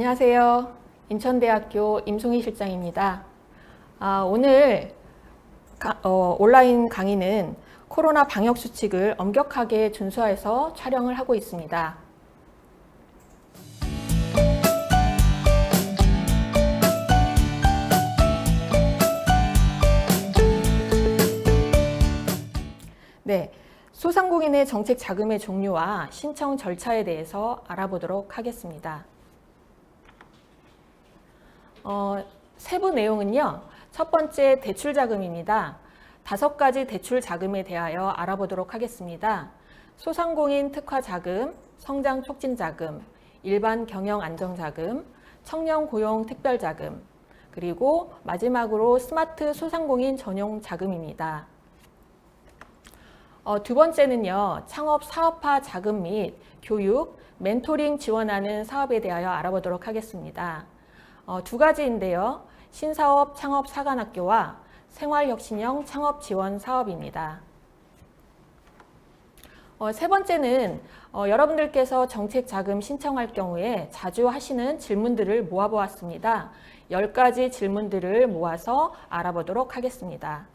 안녕하세요. 인천대학교 임송희 실장입니다. 오늘 온라인 강의는 코로나 방역 수칙을 엄격하게 준수해서 촬영을 하고 있습니다. 네, 소상공인의 정책 자금의 종류와 신청 절차에 대해서 알아보도록 하겠습니다. 세부 내용은요. 첫 번째 대출 자금입니다. 5가지 대출 자금에 대하여 알아보도록 하겠습니다. 소상공인 특화 자금, 성장 촉진 자금, 일반 경영 안정 자금, 청년 고용 특별 자금, 그리고 마지막으로 스마트 소상공인 전용 자금입니다. 두 번째는요. 창업 사업화 자금 및 교육, 멘토링 지원하는 사업에 대하여 알아보도록 하겠습니다. 2가지인데요. 신사업 창업 사관학교와 생활혁신형 창업 지원 사업입니다. 세 번째는 여러분들께서 정책 자금 신청할 경우에 자주 하시는 질문들을 모아보았습니다. 10가지 질문들을 모아서 알아보도록 하겠습니다.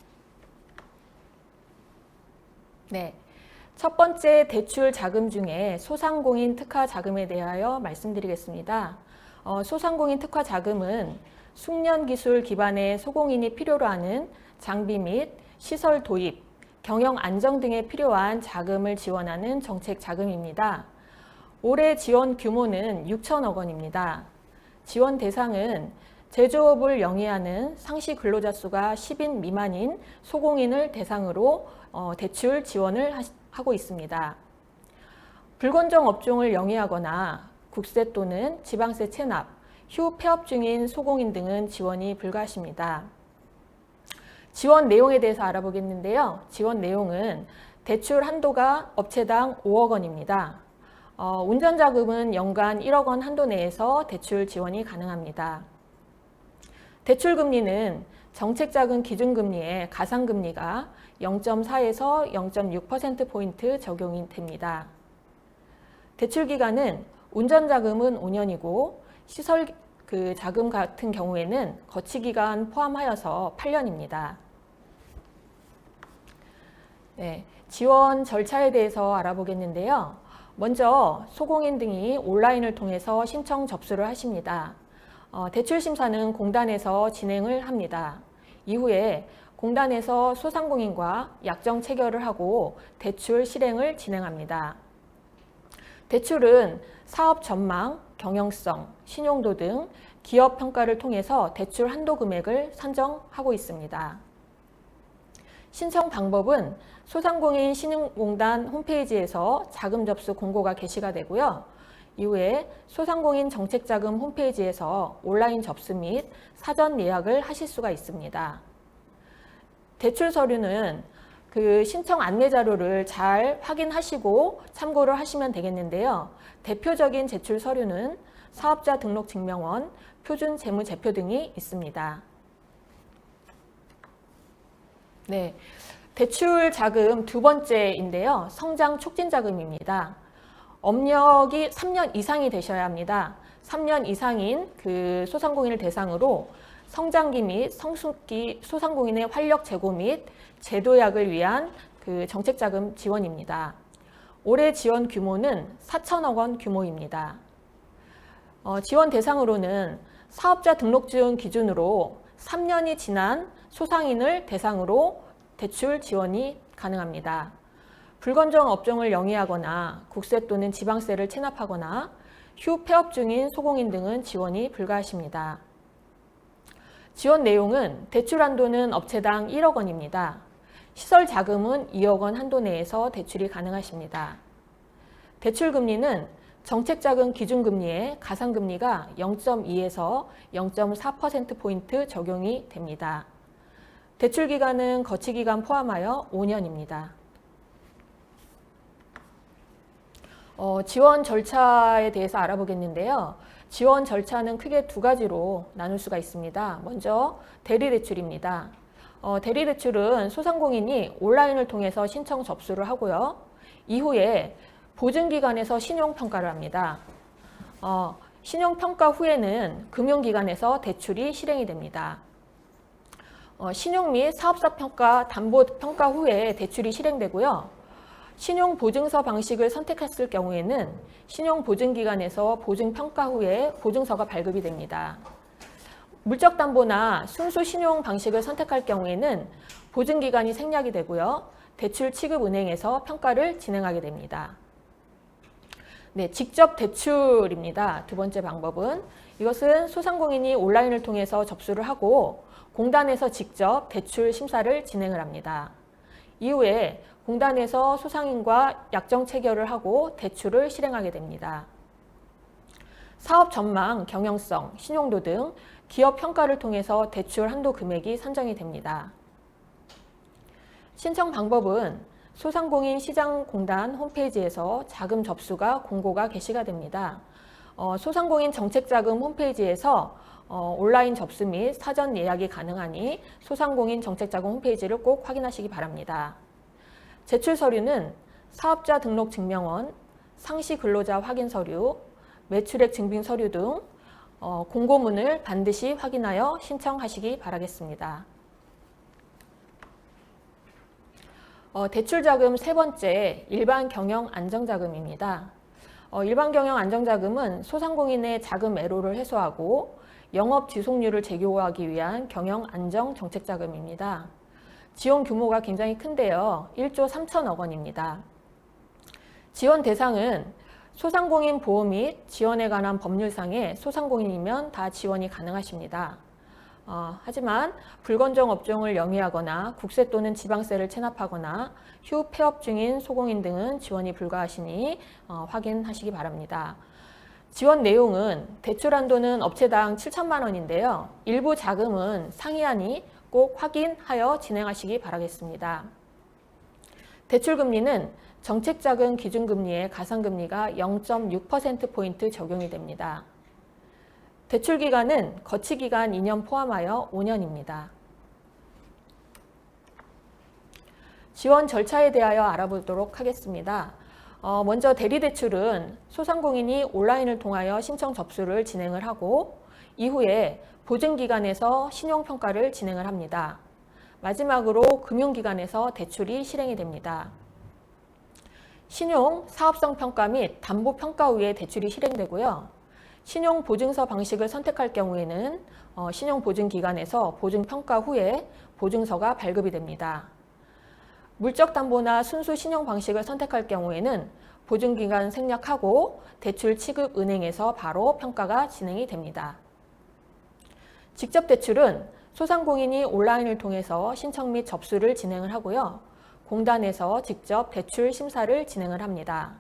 네, 첫 번째 대출 자금 중에 소상공인 특화 자금에 대하여 말씀드리겠습니다. 소상공인 특화 자금은 숙련 기술 기반의 소공인이 필요로 하는 장비 및 시설 도입, 경영 안정 등에 필요한 자금을 지원하는 정책 자금입니다. 올해 지원 규모는 6천억 원입니다. 지원 대상은 제조업을 영위하는 상시 근로자 수가 10인 미만인 소공인을 대상으로 대출 지원을 하고 있습니다. 불건정 업종을 영위하거나 국세 또는 지방세 체납, 휴 폐업 중인 소공인 등은 지원이 불가하십니다. 지원 내용에 대해서 알아보겠는데요. 지원 내용은 대출 한도가 업체당 5억 원입니다. 운전자금은 연간 1억 원 한도 내에서 대출 지원이 가능합니다. 대출금리는 정책자금 기준금리의 가상금리가 0.4에서 0.6%포인트 적용이 됩니다. 대출기간은 운전자금은 5년이고 시설 자금 같은 경우에는 거치기간 포함하여서 8년입니다. 네, 지원 절차에 대해서 알아보겠는데요. 먼저 소공인 등이 온라인을 통해서 신청 접수를 하십니다. 대출 심사는 공단에서 진행을 합니다. 이후에 공단에서 소상공인과 약정 체결을 하고 대출 실행을 진행합니다. 대출은 사업 전망, 경영성, 신용도 등 기업 평가를 통해서 대출 한도 금액을 산정하고 있습니다. 신청 방법은 소상공인 신용공단 홈페이지에서 자금 접수 공고가 게시가 되고요. 이후에 소상공인 정책자금 홈페이지에서 온라인 접수 및 사전 예약을 하실 수가 있습니다. 대출 서류는 신청 안내 자료를 잘 확인하시고 참고를 하시면 되겠는데요. 대표적인 제출 서류는 사업자 등록 증명원, 표준 재무제표 등이 있습니다. 네, 대출 자금 두 번째인데요. 성장 촉진 자금입니다. 업력이 3년 이상이 되셔야 합니다. 3년 이상인 소상공인을 대상으로 성장기 및 성숙기 소상공인의 활력 제고 및 재도약을 위한 정책자금 지원입니다. 올해 지원 규모는 4천억 원 규모입니다. 지원 대상으로는 사업자 등록증 기준으로 3년이 지난 소상인을 대상으로 대출 지원이 가능합니다. 불건정 업종을 영위하거나 국세 또는 지방세를 체납하거나 휴 폐업 중인 소공인 등은 지원이 불가하십니다. 지원 내용은 대출 한도는 업체당 1억 원입니다. 시설 자금은 2억 원 한도 내에서 대출이 가능하십니다. 대출 금리는 정책자금 기준금리의 가상금리가 0.2에서 0.4%포인트 적용이 됩니다. 대출 기간은 거치기간 포함하여 5년입니다. 지원 절차에 대해서 알아보겠는데요. 지원 절차는 크게 2가지로 나눌 수가 있습니다. 먼저 대리대출입니다. 대리대출은 소상공인이 온라인을 통해서 신청 접수를 하고요. 이후에 보증기관에서 신용평가를 합니다. 신용평가 후에는 금융기관에서 대출이 실행이 됩니다. 신용 및 사업사평가 담보평가 후에 대출이 실행되고요. 신용보증서 방식을 선택했을 경우에는 신용보증기관에서 보증평가 후에 보증서가 발급이 됩니다. 물적담보나 순수신용 방식을 선택할 경우에는 보증기간이 생략이 되고요. 대출 취급은행에서 평가를 진행하게 됩니다. 네, 직접 대출입니다. 두 번째 방법은 이것은 소상공인이 온라인을 통해서 접수를 하고 공단에서 직접 대출 심사를 진행을 합니다. 이후에 공단에서 소상인과 약정 체결을 하고 대출을 실행하게 됩니다. 사업 전망, 경영성, 신용도 등 기업 평가를 통해서 대출 한도 금액이 산정이 됩니다. 신청 방법은 소상공인 시장공단 홈페이지에서 자금 접수가 공고가 게시가 됩니다. 소상공인 정책자금 홈페이지에서 온라인 접수 및 사전 예약이 가능하니 소상공인 정책자금 홈페이지를 꼭 확인하시기 바랍니다. 제출 서류는 사업자 등록 증명원, 상시 근로자 확인 서류, 매출액 증빙 서류 등 공고문을 반드시 확인하여 신청하시기 바라겠습니다. 대출자금 세 번째, 일반 경영 안정자금입니다. 일반 경영 안정자금은 소상공인의 자금 애로를 해소하고 영업 지속률을 제고하기 위한 경영 안정 정책자금입니다. 지원 규모가 굉장히 큰데요. 1조 3천억 원입니다. 지원 대상은 소상공인 보호 및 지원에 관한 법률상에 소상공인이면 다 지원이 가능하십니다. 하지만 불건정 업종을 영위하거나 국세 또는 지방세를 체납하거나 휴 폐업 중인 소공인 등은 지원이 불가하시니 확인하시기 바랍니다. 지원 내용은 대출 한도는 업체당 7천만 원인데요. 일부 자금은 상이하니 꼭 확인하여 진행하시기 바라겠습니다. 대출금리는 정책자금 기준금리의 가산금리가 0.6%포인트 적용이 됩니다. 대출기간은 거치기간 2년 포함하여 5년입니다. 지원 절차에 대하여 알아보도록 하겠습니다. 먼저 대리대출은 소상공인이 온라인을 통하여 신청 접수를 진행을 하고 이후에 보증기관에서 신용평가를 진행을 합니다. 마지막으로 금융기관에서 대출이 실행이 됩니다. 신용, 사업성 평가 및 담보 평가 후에 대출이 실행되고요. 신용보증서 방식을 선택할 경우에는 신용보증기관에서 보증평가 후에 보증서가 발급이 됩니다. 물적담보나 순수 신용 방식을 선택할 경우에는 보증기간 생략하고 대출 취급 은행에서 바로 평가가 진행이 됩니다. 직접 대출은 소상공인이 온라인을 통해서 신청 및 접수를 진행을 하고요. 공단에서 직접 대출 심사를 진행을 합니다.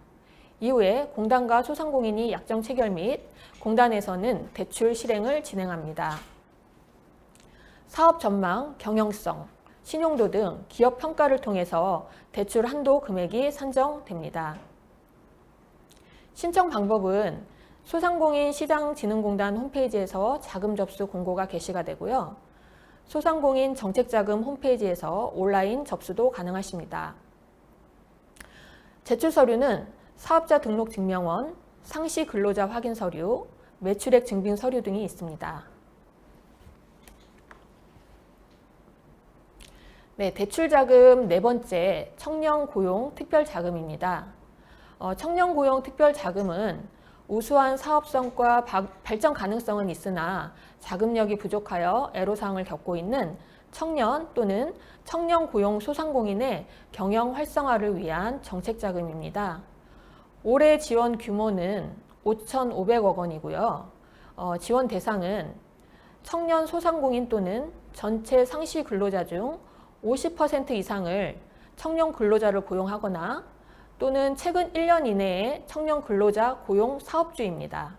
이후에 공단과 소상공인이 약정 체결 및 공단에서는 대출 실행을 진행합니다. 사업 전망, 경영성, 신용도 등 기업 평가를 통해서 대출 한도 금액이 산정됩니다. 신청 방법은 소상공인 시장진흥공단 홈페이지에서 자금 접수 공고가 게시가 되고요. 소상공인 정책자금 홈페이지에서 온라인 접수도 가능하십니다. 제출 서류는 사업자 등록 증명원, 상시 근로자 확인 서류, 매출액 증빙 서류 등이 있습니다. 네, 대출자금 네 번째, 청년고용 특별자금입니다. 청년고용 특별자금은 우수한 사업성과 발전 가능성은 있으나 자금력이 부족하여 애로사항을 겪고 있는 청년 또는 청년 고용 소상공인의 경영 활성화를 위한 정책자금입니다. 올해 지원 규모는 5,500억 원이고요. 지원 대상은 청년 소상공인 또는 전체 상시 근로자 중 50% 이상을 청년 근로자를 고용하거나 또는 최근 1년 이내에 청년 근로자 고용 사업주입니다.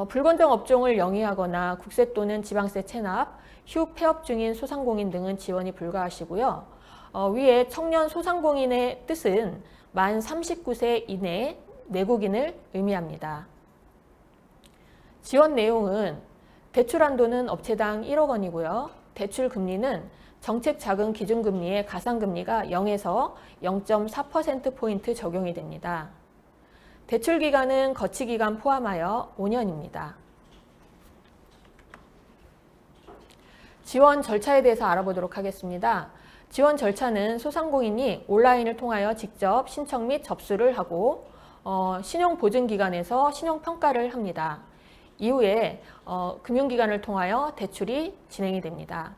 불건정 업종을 영위하거나 국세 또는 지방세 체납, 휴 폐업 중인 소상공인 등은 지원이 불가하시고요. 위에 청년 소상공인의 뜻은 만 39세 이내 내국인을 의미합니다. 지원 내용은 대출 한도는 업체당 1억 원이고요. 대출 금리는 정책자금 기준금리의 가산금리가 0에서 0.4%포인트 적용이 됩니다. 대출 기간은 거치 기간 포함하여 5년입니다. 지원 절차에 대해서 알아보도록 하겠습니다. 지원 절차는 소상공인이 온라인을 통하여 직접 신청 및 접수를 하고 신용보증기관에서 신용평가를 합니다. 이후에 금융기관을 통하여 대출이 진행이 됩니다.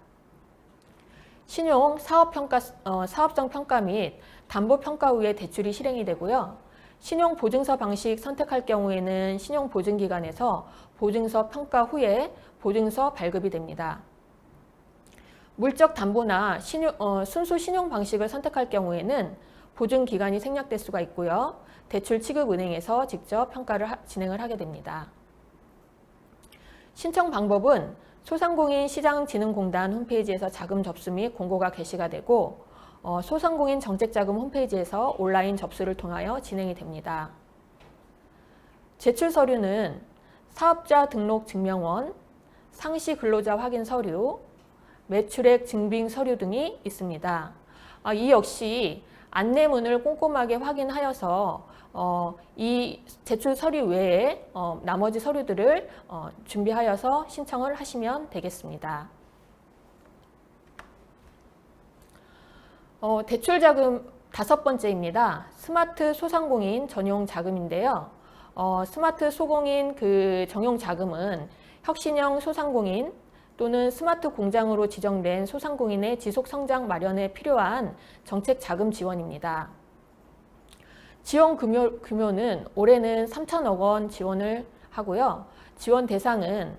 신용 사업성 평가 및 담보평가 후에 대출이 실행이 되고요. 신용보증서 방식 선택할 경우에는 신용보증기관에서 보증서 평가 후에 보증서 발급이 됩니다. 물적 담보나 순수 신용 방식을 선택할 경우에는 보증기간이 생략될 수가 있고요. 대출 취급은행에서 직접 평가를 진행을 하게 됩니다. 신청 방법은 소상공인 시장진흥공단 홈페이지에서 자금 접수 및 공고가 게시가 되고 소상공인 정책자금 홈페이지에서 온라인 접수를 통하여 진행이 됩니다. 제출 서류는 사업자 등록 증명원, 상시 근로자 확인 서류, 매출액 증빙 서류 등이 있습니다. 이 역시 안내문을 꼼꼼하게 확인하여서 이 제출 서류 외에 나머지 서류들을 준비하여서 신청을 하시면 되겠습니다. 대출 자금 5번째입니다. 스마트 소상공인 전용 자금인데요. 스마트 소공인 정용 자금은 혁신형 소상공인 또는 스마트 공장으로 지정된 소상공인의 지속 성장 마련에 필요한 정책 자금 지원입니다. 지원 규모는 올해는 3천억 원 지원을 하고요. 지원 대상은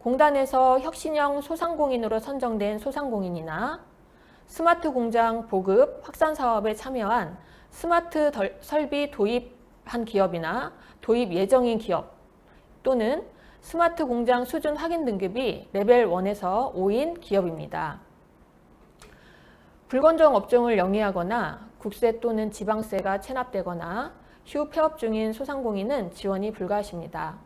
공단에서 혁신형 소상공인으로 선정된 소상공인이나 스마트 공장 보급 확산 사업에 참여한 스마트 설비 도입한 기업이나 도입 예정인 기업 또는 스마트 공장 수준 확인 등급이 레벨 1에서 5인 기업입니다. 불건전 업종을 영위하거나 국세 또는 지방세가 체납되거나 휴 폐업 중인 소상공인은 지원이 불가하십니다.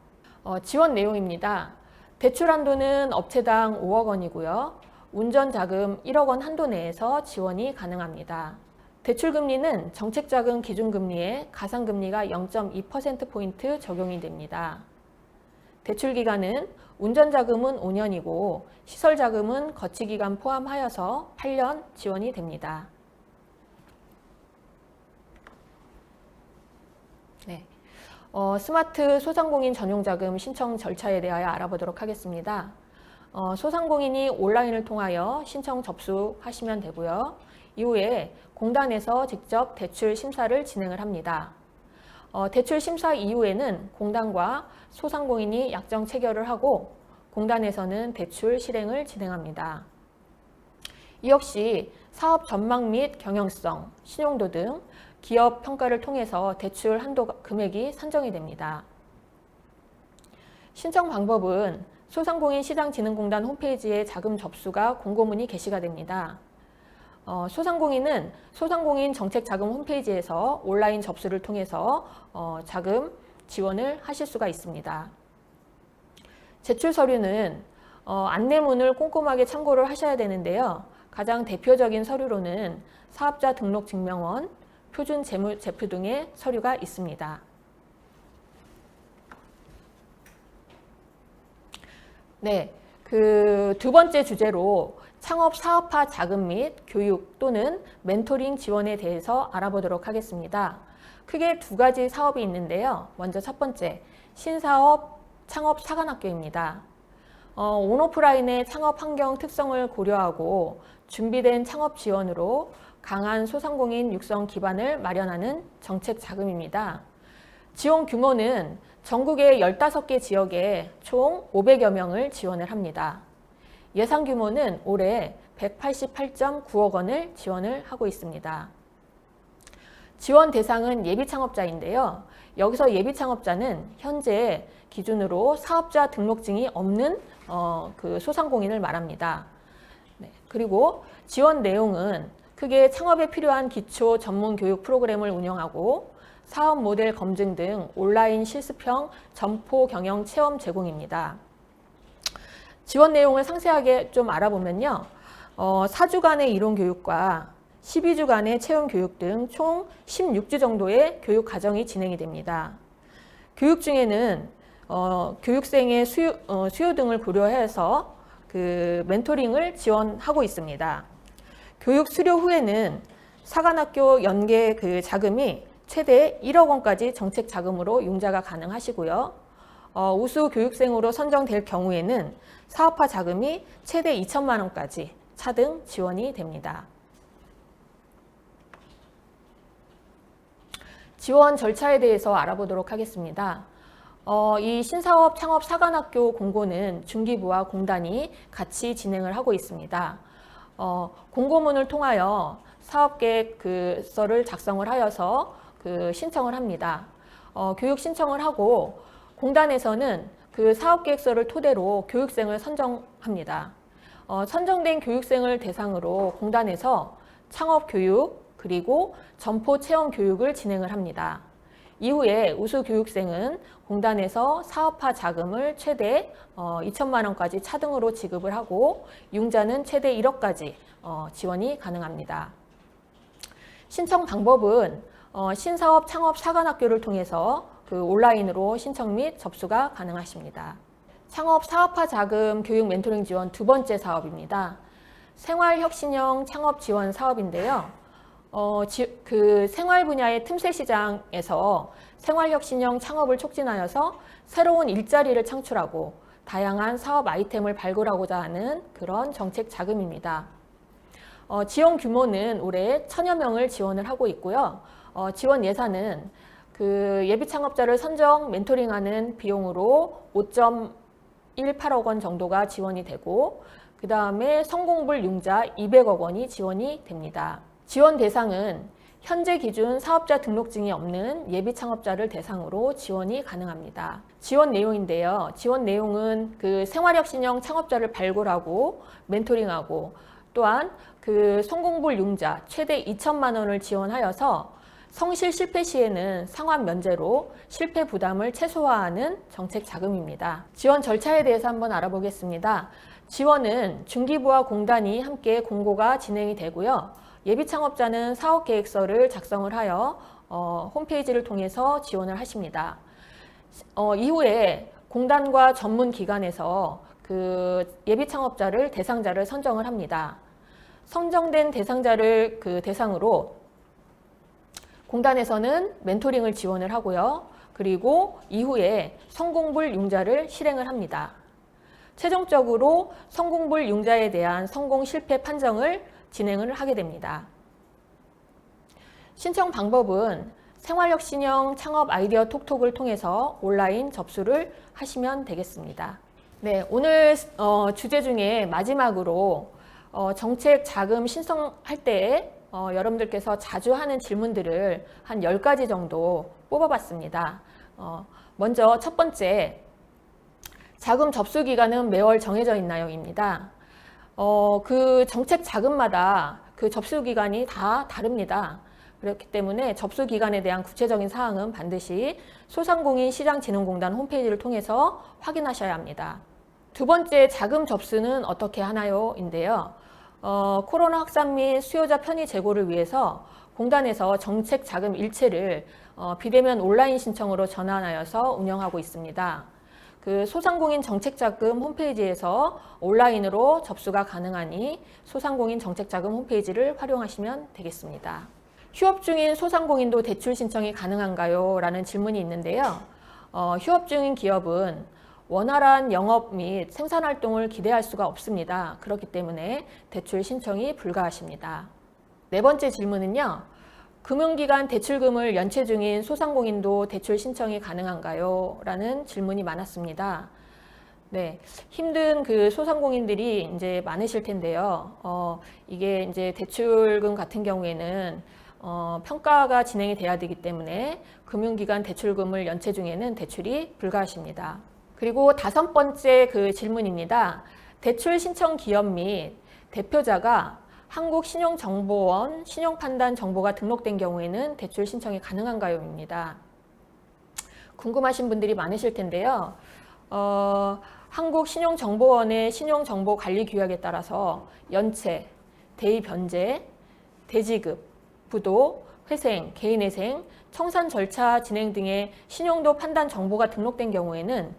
지원 내용입니다. 대출 한도는 업체당 5억 원이고요. 운전자금 1억 원 한도 내에서 지원이 가능합니다. 대출금리는 정책자금 기준금리에 가상금리가 0.2%포인트 적용이 됩니다. 대출기간은 운전자금은 5년이고 시설자금은 거치기간 포함하여서 8년 지원이 됩니다. 네. 스마트 소상공인 전용자금 신청 절차에 대하여 알아보도록 하겠습니다. 소상공인이 온라인을 통하여 신청 접수하시면 되고요. 이후에 공단에서 직접 대출 심사를 진행을 합니다. 대출 심사 이후에는 공단과 소상공인이 약정 체결을 하고 공단에서는 대출 실행을 진행합니다. 이 역시 사업 전망 및 경영성, 신용도 등 기업 평가를 통해서 대출 한도 금액이 산정이 됩니다. 신청 방법은 소상공인 시장진흥공단 홈페이지에 자금 접수가 공고문이 게시가 됩니다. 소상공인은 소상공인 정책자금 홈페이지에서 온라인 접수를 통해서 자금 지원을 하실 수가 있습니다. 제출 서류는 안내문을 꼼꼼하게 참고를 하셔야 되는데요. 가장 대표적인 서류로는 사업자 등록 증명원, 표준 재무 제표 등의 서류가 있습니다. 네, 두 번째 주제로 창업 사업화 자금 및 교육 또는 멘토링 지원에 대해서 알아보도록 하겠습니다. 크게 두 가지 사업이 있는데요. 먼저 첫 번째, 신사업 창업 사관학교입니다. 온오프라인의 창업 환경 특성을 고려하고 준비된 창업 지원으로 강한 소상공인 육성 기반을 마련하는 정책 자금입니다. 지원 규모는 전국의 15개 지역에 총 500여 명을 지원을 합니다. 예상 규모는 올해 188.9억 원을 지원을 하고 있습니다. 지원 대상은 예비 창업자인데요. 여기서 예비 창업자는 현재 기준으로 사업자 등록증이 없는 소상공인을 말합니다. 네, 그리고 지원 내용은 크게 창업에 필요한 기초 전문 교육 프로그램을 운영하고 사업 모델 검증 등 온라인 실습형 점포 경영 체험 제공입니다. 지원 내용을 상세하게 좀 알아보면요. 4주간의 이론 교육과 12주간의 체험 교육 등 총 16주 정도의 교육 과정이 진행이 됩니다. 교육 중에는 교육생의 수요 등을 고려해서 그 멘토링을 지원하고 있습니다. 교육 수료 후에는 사관학교 연계 그 자금이 최대 1억 원까지 정책 자금으로 융자가 가능하시고요. 우수 교육생으로 선정될 경우에는 사업화 자금이 최대 2천만 원까지 차등 지원이 됩니다. 지원 절차에 대해서 알아보도록 하겠습니다. 이 신사업 창업 사관학교 공고는 중기부와 공단이 같이 진행을 하고 있습니다. 공고문을 통하여 사업계획서를 작성을 하여서 신청을 합니다. 교육 신청을 하고 공단에서는 그 사업계획서를 토대로 교육생을 선정합니다. 선정된 교육생을 대상으로 공단에서 창업교육 그리고 점포체험 교육을 진행을 합니다. 이후에 우수 교육생은 공단에서 사업화 자금을 최대 2천만 원까지 차등으로 지급을 하고 융자는 최대 1억까지 지원이 가능합니다. 신청 방법은 신사업 창업 사관학교를 통해서 그 온라인으로 신청 및 접수가 가능하십니다. 창업 사업화 자금 교육 멘토링 지원 두 번째 사업입니다. 생활혁신형 창업 지원 사업인데요. 그 생활 분야의 틈새 시장에서 생활혁신형 창업을 촉진하여서 새로운 일자리를 창출하고 다양한 사업 아이템을 발굴하고자 하는 그런 정책 자금입니다. 지원 규모는 올해 1000여 명을 지원을 하고 있고요. 지원 예산은 그 예비 창업자를 선정 멘토링하는 비용으로 5.18억 원 정도가 지원이 되고 그 다음에 성공불 융자 200억 원이 지원이 됩니다. 지원 대상은 현재 기준 사업자 등록증이 없는 예비 창업자를 대상으로 지원이 가능합니다. 지원 내용인데요. 지원 내용은 그 생활혁신형 창업자를 발굴하고 멘토링하고 또한 그 성공불 융자 최대 2천만 원을 지원하여서 성실 실패 시에는 상환 면제로 실패 부담을 최소화하는 정책 자금입니다. 지원 절차에 대해서 한번 알아보겠습니다. 지원은 중기부와 공단이 함께 공고가 진행이 되고요. 예비 창업자는 사업계획서를 작성을 하여 홈페이지를 통해서 지원을 하십니다. 이후에 공단과 전문기관에서 그 예비 창업자를 대상자를 선정을 합니다. 선정된 대상자를 그 대상으로 공단에서는 멘토링을 지원을 하고요. 그리고 이후에 성공불 융자를 실행을 합니다. 최종적으로 성공불 융자에 대한 성공 실패 판정을 진행을 하게 됩니다. 신청 방법은 생활혁신형 창업 아이디어 톡톡을 통해서 온라인 접수를 하시면 되겠습니다. 네, 오늘 주제 중에 마지막으로 정책 자금 신청할 때 여러분들께서 자주 하는 질문들을 한 10가지 정도 뽑아봤습니다. 먼저 첫 번째, 자금 접수 기간은 매월 정해져 있나요? 입니다. 그 정책 자금마다 그 접수 기간이 다 다릅니다. 그렇기 때문에 접수 기간에 대한 구체적인 사항은 반드시 소상공인 시장진흥공단 홈페이지를 통해서 확인하셔야 합니다. 두 번째, 자금 접수는 어떻게 하나요? 인데요. 코로나 확산 및 수요자 편의 제고를 위해서 공단에서 정책 자금 일체를 비대면 온라인 신청으로 전환하여서 운영하고 있습니다. 그 소상공인 정책자금 홈페이지에서 온라인으로 접수가 가능하니 소상공인 정책자금 홈페이지를 활용하시면 되겠습니다. 휴업 중인 소상공인도 대출 신청이 가능한가요? 라는 질문이 있는데요. 휴업 중인 기업은 원활한 영업 및 생산활동을 기대할 수가 없습니다. 그렇기 때문에 대출 신청이 불가하십니다. 네 번째 질문은요. 금융기관 대출금을 연체 중인 소상공인도 대출 신청이 가능한가요? 라는 질문이 많았습니다. 네, 힘든 그 소상공인들이 이제 많으실 텐데요. 이게 이제 대출금 같은 경우에는 평가가 진행이 돼야 되기 때문에 금융기관 대출금을 연체 중에는 대출이 불가하십니다. 그리고 다섯 번째 그 질문입니다. 대출 신청 기업 및 대표자가 한국신용정보원 신용판단 정보가 등록된 경우에는 대출 신청이 가능한가요? 입니다. 궁금하신 분들이 많으실 텐데요. 한국신용정보원의 신용정보관리규약에 따라서 연체, 대입 변제, 대지급, 부도, 회생, 개인회생, 청산 절차 진행 등의 신용도 판단 정보가 등록된 경우에는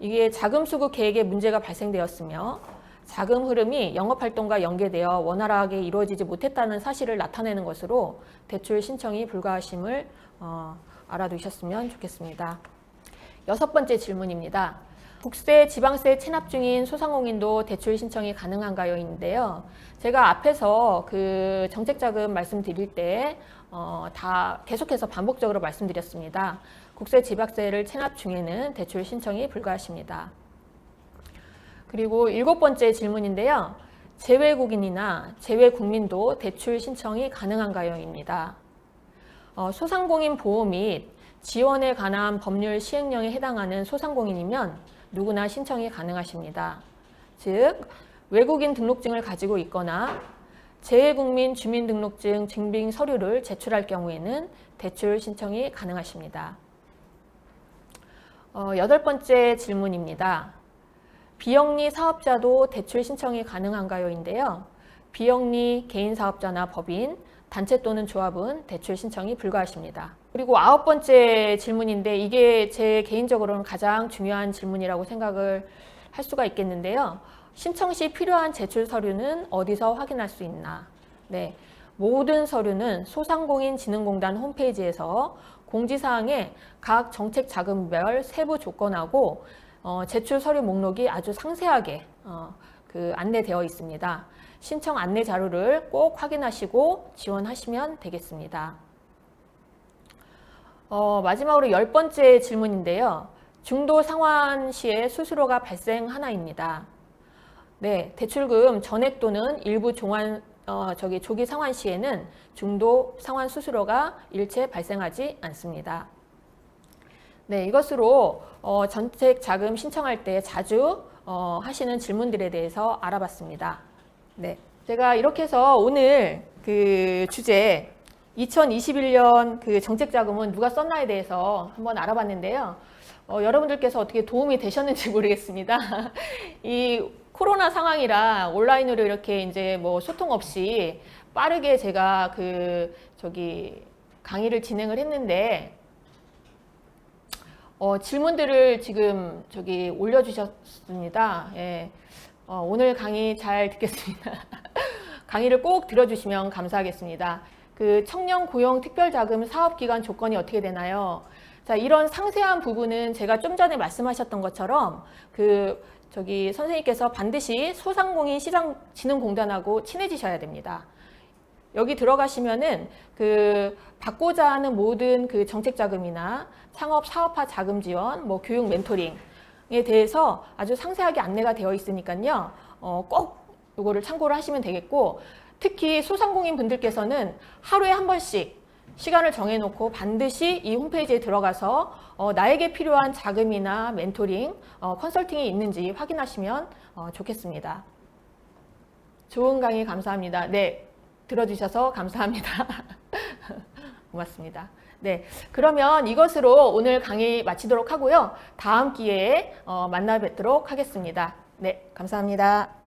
이게 자금 수급 계획에 문제가 발생되었으며 자금 흐름이 영업활동과 연계되어 원활하게 이루어지지 못했다는 사실을 나타내는 것으로 대출 신청이 불가하심을 알아두셨으면 좋겠습니다. 6번째 질문입니다. 국세, 지방세 체납 중인 소상공인도 대출 신청이 가능한가요? 인데요. 제가 앞에서 그 정책자금 말씀드릴 때 다 계속해서 반복적으로 말씀드렸습니다. 국세, 지방세를 체납 중에는 대출 신청이 불가하십니다. 그리고 7번째 질문인데요. 재외국인이나 재외국민도 대출 신청이 가능한가요? 입니다. 소상공인 보호 및 지원에 관한 법률 시행령에 해당하는 소상공인이면 누구나 신청이 가능하십니다. 즉, 외국인 등록증을 가지고 있거나 재외국민 주민등록증 증빙 서류를 제출할 경우에는 대출 신청이 가능하십니다. 8번째 질문입니다. 비영리 사업자도 대출 신청이 가능한가요? 인데요. 비영리 개인사업자나 법인, 단체 또는 조합은 대출 신청이 불가하십니다. 그리고 9번째 질문인데 이게 제 개인적으로는 가장 중요한 질문이라고 생각을 할 수가 있겠는데요. 신청 시 필요한 제출 서류는 어디서 확인할 수 있나? 네, 모든 서류는 소상공인진흥공단 홈페이지에서 공지사항에 각 정책 자금별 세부 조건하고 제출 서류 목록이 아주 상세하게 안내되어 있습니다. 신청 안내 자료를 꼭 확인하시고 지원하시면 되겠습니다. 마지막으로 10번째 질문인데요. 중도 상환 시에 수수료가 발생하나입니다. 네, 대출금 전액 또는 일부 조기 상환 시에는 중도 상환 수수료가 일체 발생하지 않습니다. 네, 이것으로 정책 자금 신청할 때 자주 하시는 질문들에 대해서 알아봤습니다. 네, 제가 이렇게 해서 오늘 그 주제 2021년 그 정책 자금은 누가 썼나에 대해서 한번 알아봤는데요. 여러분들께서 어떻게 도움이 되셨는지 모르겠습니다. 이 코로나 상황이라 온라인으로 이렇게 이제 뭐 소통 없이 빠르게 제가 강의를 진행을 했는데 질문들을 지금 올려주셨습니다. 예. 오늘 강의 잘 듣겠습니다. 강의를 꼭 들어주시면 감사하겠습니다. 그 청년 고용 특별자금 사업기간 조건이 어떻게 되나요? 자, 이런 상세한 부분은 제가 좀 전에 말씀하셨던 것처럼 선생님께서 반드시 소상공인 시장진흥공단하고 친해지셔야 됩니다. 여기 들어가시면은 받고자 하는 모든 그 정책 자금이나 창업 사업화 자금 지원, 뭐 교육 멘토링에 대해서 아주 상세하게 안내가 되어 있으니까요. 꼭 이거를 참고를 하시면 되겠고, 특히 소상공인 분들께서는 하루에 한 번씩 시간을 정해놓고 반드시 이 홈페이지에 들어가서 나에게 필요한 자금이나 멘토링, 컨설팅이 있는지 확인하시면 좋겠습니다. 좋은 강의 감사합니다. 네, 들어주셔서 감사합니다. 고맙습니다. 네, 그러면 이것으로 오늘 강의 마치도록 하고요. 다음 기회에 만나 뵙도록 하겠습니다. 네, 감사합니다.